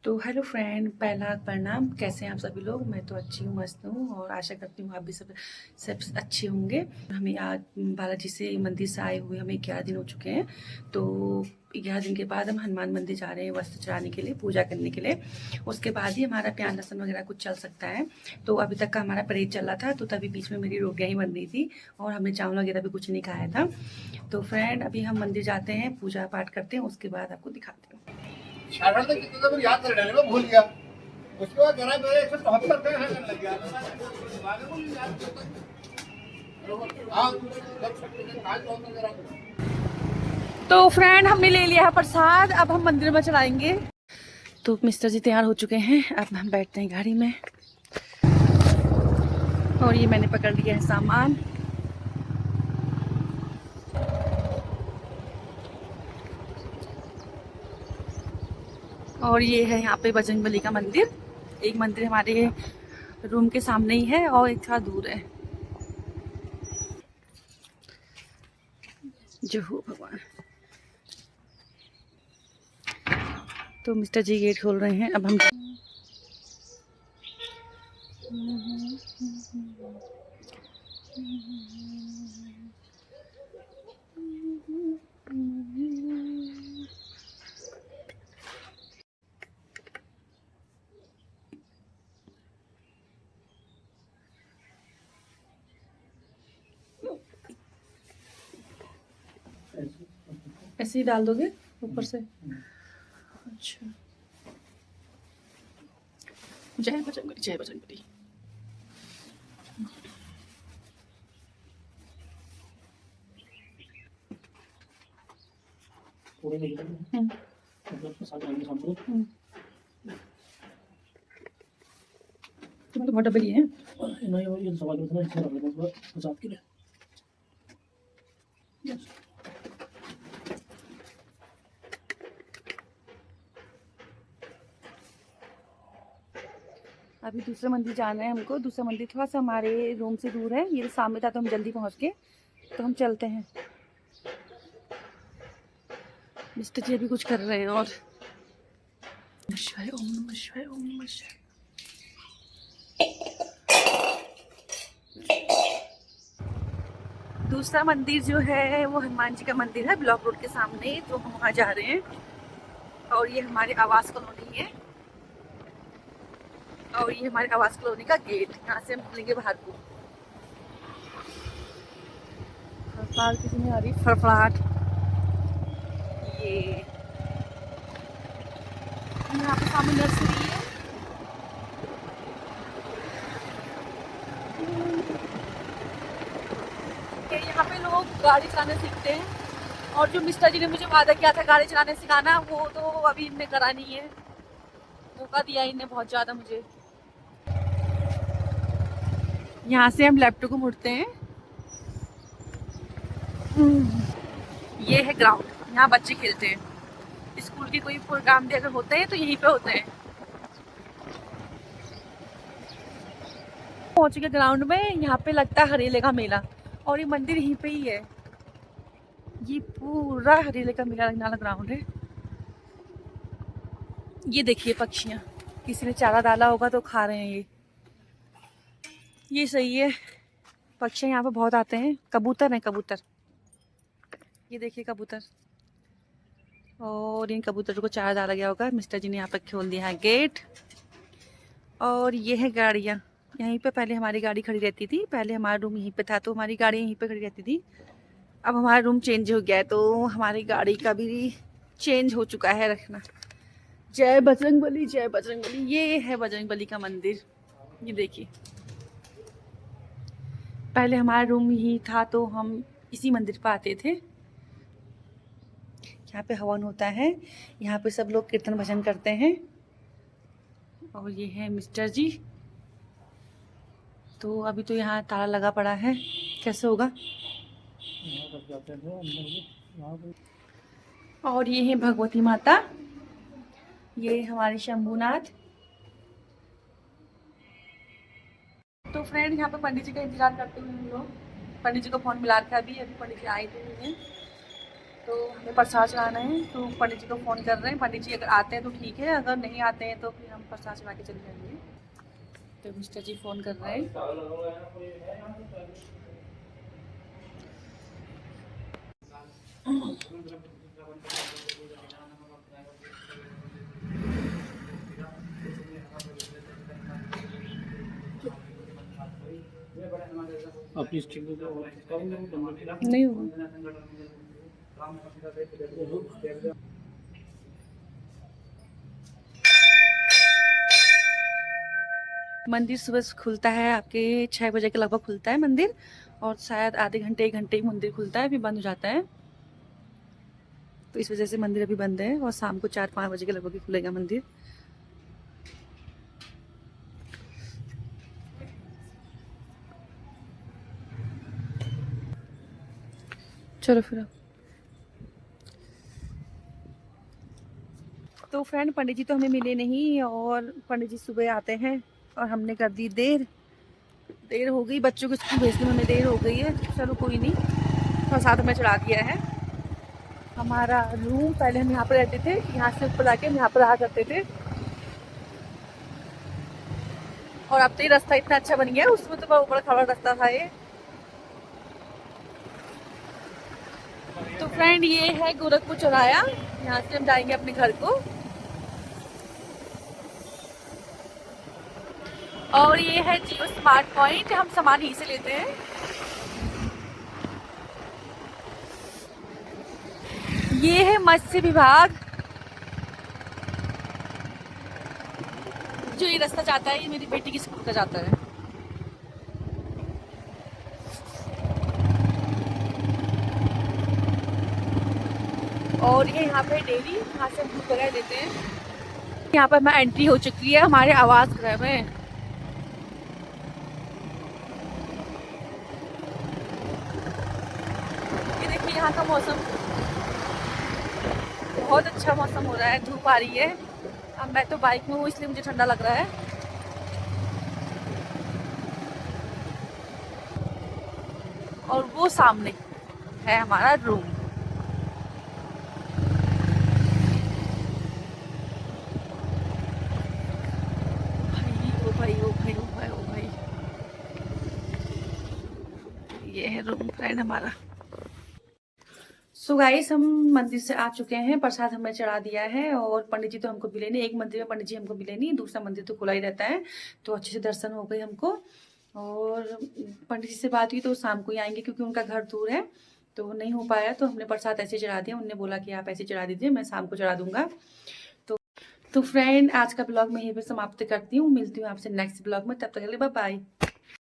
तो hello friend, पहला प्रणाम। कैसे हैं आप सभी लोग? मैं तो अच्छी हूँ, मस्त हूँ और आशा करती हूँ आप भी सब अच्छे होंगे। हमें आज बालाजी से मंदिर से आए हुए हमें 11 दिन हो चुके हैं। तो 11 दिन के बाद हम हनुमान मंदिर जा रहे हैं वस्त्र चढ़ाने के लिए, पूजा करने के लिए। उसके बाद ही हमारा प्याज लहसुन वगैरह कुछ चल सकता है। तो अभी तक का हमारा परहेज चल रहा था, तो तभी बीच में मेरी रोटियाँ ही बन रही थी और हमने चावल वगैरह भी कुछ नहीं खाया था। तो फ्रेंड, अभी हम मंदिर जाते हैं, पूजा पाठ करते हैं, उसके बाद आपको दिखाते हैं। साढ़े तक कितने तो याद कर डाले मैं भूल गया। उसके बाद करा मेरे 174 पे है लग गया तो फ्रेंड, हमने ले लिया है प्रसाद, अब हम मंदिर में चढ़ाएंगे। तो मिस्टर जी तैयार हो चुके हैं, अब हम बैठते हैं गाड़ी में और ये मैंने पकड़ लिया है सामान। और ये है यहाँ पे बजरंगबली का मंदिर। एक मंदिर हमारे रूम के सामने ही है और एक थोड़ा दूर है। जो हो भगवान। तो मिस्टर जी गेट खोल रहे हैं, अब हम ऐसे ही डाल दोगे ऊपर से? अच्छा। जय बजरंगबली, जय बजरंगबली। तुम्हें तो बहुत डबल ही है। नहीं, ये सवाल उतना अच्छा लग रहा है बस आपके लिए। अभी दूसरे मंदिर जाना है हमको। दूसरा मंदिर थोड़ा सा हमारे रूम से दूर है, ये सामने था तो हम जल्दी पहुंच गए, तो हम चलते हैं। मिस्टर जी अभी कुछ कर रहे हैं। और शिवाय, ओम नमः शिवाय, ओम नमः शिवाय। दूसरा मंदिर जो है वो हनुमान जी का मंदिर है, ब्लॉक रोड के सामने, तो हम वहाँ जा रहे हैं। और ये हमारे आवास कॉलोनी है और ये हमारे आवास कॉलोनी का गेट। यहाँ से हम निकलेंगे बाहर को। फड़फड़ाहट कितनी आ रही, फड़फड़ाहट। ये यहाँ पे सामने नर्सरी है। कि यहाँ पे लोग गाड़ी चलाने सीखते हैं। और जो मिस्टर जी ने मुझे वादा किया था गाड़ी चलाने सिखाना, वो तो अभी इनने करा नहीं है। मौका दिया इनने बहुत ज़्यादा मुझे। यहाँ से हम लेफ्ट को मुड़ते हैं। ये है ग्राउंड, यहाँ बच्चे खेलते हैं। स्कूल के कोई प्रोग्राम भी अगर होते हैं तो यहीं पे होते हैं। पहुंच चुके ग्राउंड में। यहाँ पे लगता है हरेले का मेला और ये मंदिर यहीं पे ही है। ये पूरा हरेले का मेला लगने वाला ग्राउंड है। ये देखिए पक्षियाँ, किसी ने चारा डाला होगा तो खा रहे हैं ये सही है। पक्षी यहाँ पे बहुत आते हैं। कबूतर हैं, कबूतर। ये देखिए कबूतर। और इन कबूतरों को चारा डाला गया होगा। मिस्टर जी ने यहाँ पे खोल दिया है गेट। और ये है गाड़ियाँ। यहीं पे पहले हमारी गाड़ी खड़ी रहती थी। पहले हमारा रूम यहीं पे था तो हमारी गाड़ी यहीं पे खड़ी रहती थी। अब हमारा रूम चेंज हो गया है तो हमारी गाड़ी का भी चेंज हो चुका है रखना। जय बजरंगबली, जय बजरंगबली। ये है बजरंगबली का मंदिर। ये देखिए, पहले हमारा रूम यही था तो हम इसी मंदिर पर आते थे। यहाँ पे हवन होता है, यहाँ पे सब लोग कीर्तन भजन करते हैं। और ये है मिस्टर जी। तो अभी तो यहाँ ताला लगा पड़ा है, कैसे होगा? और ये है भगवती माता, ये हमारे शंभूनाथ। तो फ्रेंड, यहाँ पे पंडित जी का इंतजार करते हुए हम लोग। पंडित जी को फोन मिला रखा, अभी पंडित जी आए थे नहीं। तो हमें प्रसाद चढ़ाना है, तो पंडित जी को फ़ोन कर रहे हैं। पंडित जी अगर आते हैं तो ठीक है, अगर नहीं आते हैं तो फिर हम प्रसाद चढ़ा के चले जाएंगे। तो मिस्टर जी फ़ोन कर रहे हैं। अपनी स्टिक नहीं होगा। मंदिर सुबह से खुलता है, आपके 6 बजे के लगभग खुलता है मंदिर, और शायद आधे घंटे 1 घंटे ही मंदिर खुलता है, फिर बंद हो जाता है। तो इस वजह से मंदिर अभी बंद है, और शाम को 4-5 बजे के लगभग ही खुलेगा मंदिर। चलो फिर। तो फ्रेंड, पंडित जी तो हमें मिले नहीं, और पंडित जी सुबह आते हैं और हमने कर दी देर हो गई, बच्चों को स्कूल भेजने में हमें देर हो गई है। चलो कोई नहीं, प्रसाद में चढ़ा दिया है। हमारा रूम, पहले हम यहाँ पर रहते थे, यहाँ से ऊपर आके हम यहाँ पर रहा करते थे, और अब तो ये रास्ता इतना अच्छा बन गया, उसमें तो बहुत बड़ा खड़ा रास्ता था ये। तो फ्रेंड, ये है गोरखपुर चौराया, यहाँ से हम जाएंगे अपने घर को। और ये है जियो स्मार्ट पॉइंट, हम सामान यहीं से लेते हैं। ये है मत्स्य विभाग, जो ये रास्ता जाता है, ये मेरी बेटी की स्कूल का जाता है। और ये यहाँ पे डेयरी, यहाँ से हम दूध वगैरह लेते हैं। यहाँ पर मैं एंट्री हो चुकी है हमारे आवास गृह में। ये देखिए यहाँ का मौसम, बहुत अच्छा मौसम हो रहा है, धूप आ रही है। अब मैं तो बाइक में हूँ, इसलिए मुझे ठंडा लग रहा है। और वो सामने है हमारा रूम। भाई ओ भाई ओ भाई ओ भाई ओ भाई, ये है रूम फ्रेंड हमारा। सो गाइस, हम मंदिर से आ चुके हैं, प्रसाद हमें चढ़ा दिया है, और पंडित जी तो हमको मिले नहीं। एक मंदिर में पंडित जी हमको मिले नहीं, दूसरा मंदिर तो खुला ही रहता है, तो अच्छे से दर्शन हो गए हमको। और पंडित जी से बात हुई तो शाम को ही आएंगे, क्योंकि उनका घर दूर है, तो नहीं हो पाया। तो हमने प्रसाद ऐसे चढ़ा दिया, उनने बोला कि आप ऐसे चढ़ा दीजिए, मैं शाम को चढ़ा दूंगा। तो फ्रेंड, आज का ब्लॉग मैं यहीं पर समाप्त करती हूँ। मिलती हूँ आपसे नेक्स्ट ब्लॉग में, तब तक के लिए बाय बाय।